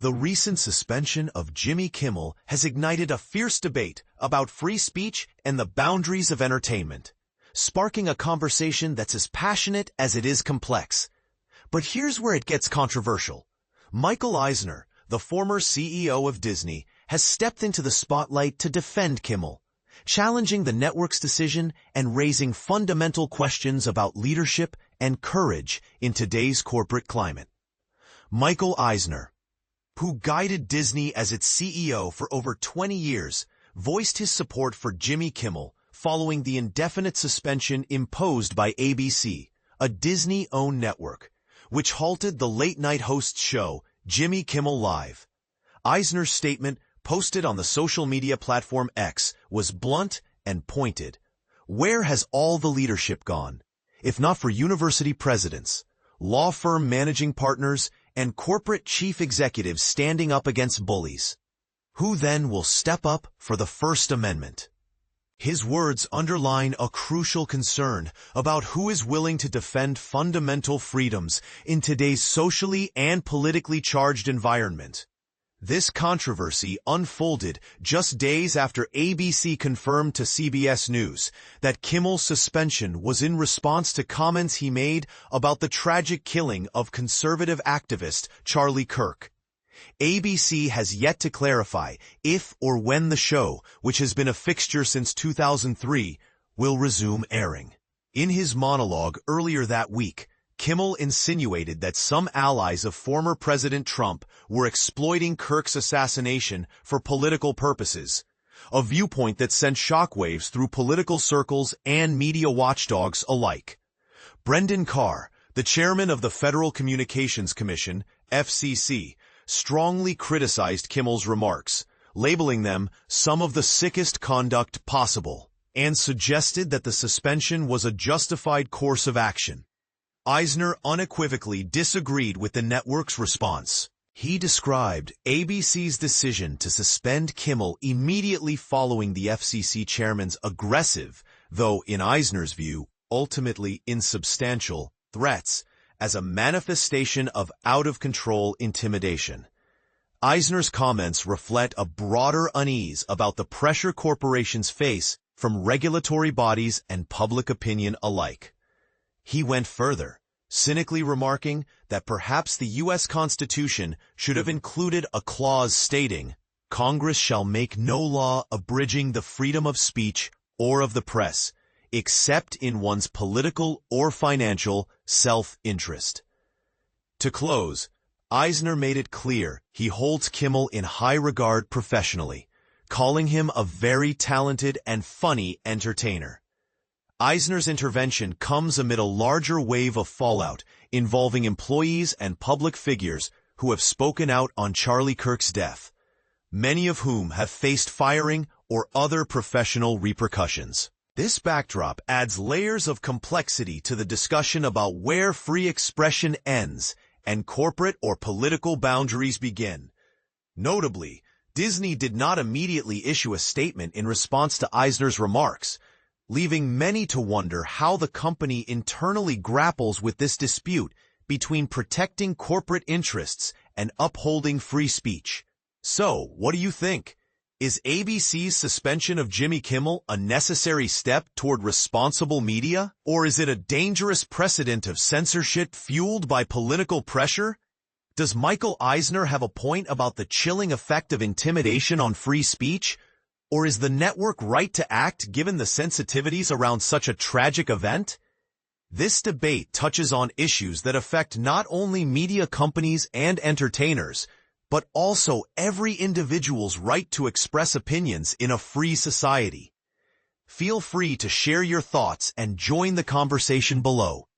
The recent suspension of Jimmy Kimmel has ignited a fierce debate about free speech and the boundaries of entertainment, sparking a conversation that's as passionate as it is complex. But here's where it gets controversial. Michael Eisner, the former CEO of Disney, has stepped into the spotlight to defend Kimmel, challenging the network's decision and raising fundamental questions about leadership and courage in today's corporate climate. Michael Eisner, who guided Disney as its CEO for over 20 years, voiced his support for Jimmy Kimmel following the indefinite suspension imposed by ABC, a Disney-owned network, which halted the late-night host's show, Jimmy Kimmel Live. Eisner's statement, posted on the social media platform X, was blunt and pointed. Where has all the leadership gone? If not for university presidents, law firm managing partners, and corporate chief executives standing up against bullies, who then will step up for the First Amendment? His words underline a crucial concern about who is willing to defend fundamental freedoms in today's socially and politically charged environment. This controversy unfolded just days after ABC confirmed to CBS News that Kimmel's suspension was in response to comments he made about the tragic killing of conservative activist Charlie Kirk. ABC has yet to clarify if or when the show, which has been a fixture since 2003, will resume airing. In his monologue earlier that week, Kimmel insinuated that some allies of former President Trump were exploiting Kirk's assassination for political purposes, a viewpoint that sent shockwaves through political circles and media watchdogs alike. Brendan Carr, the chairman of the Federal Communications Commission, FCC, strongly criticized Kimmel's remarks, labeling them some of the sickest conduct possible, and suggested that the suspension was a justified course of action. Eisner unequivocally disagreed with the network's response. He described ABC's decision to suspend Kimmel immediately following the FCC chairman's aggressive, though in Eisner's view, ultimately insubstantial, threats as a manifestation of out-of-control intimidation. Eisner's comments reflect a broader unease about the pressure corporations face from regulatory bodies and public opinion alike. He went further, cynically remarking that perhaps the U.S. Constitution should have included a clause stating, "Congress shall make no law abridging the freedom of speech or of the press, except in one's political or financial self-interest." To close, Eisner made it clear he holds Kimmel in high regard professionally, calling him a very talented and funny entertainer. Eisner's intervention comes amid a larger wave of fallout involving employees and public figures who have spoken out on Charlie Kirk's death, many of whom have faced firing or other professional repercussions. This backdrop adds layers of complexity to the discussion about where free expression ends and corporate or political boundaries begin. Notably, Disney did not immediately issue a statement in response to Eisner's remarks, leaving many to wonder how the company internally grapples with this dispute between protecting corporate interests and upholding free speech. So, what do you think? Is ABC's suspension of Jimmy Kimmel a necessary step toward responsible media? Or is it a dangerous precedent of censorship fueled by political pressure? Does Michael Eisner have a point about the chilling effect of intimidation on free speech? Or is the network right to act given the sensitivities around such a tragic event? This debate touches on issues that affect not only media companies and entertainers, but also every individual's right to express opinions in a free society. Feel free to share your thoughts and join the conversation below.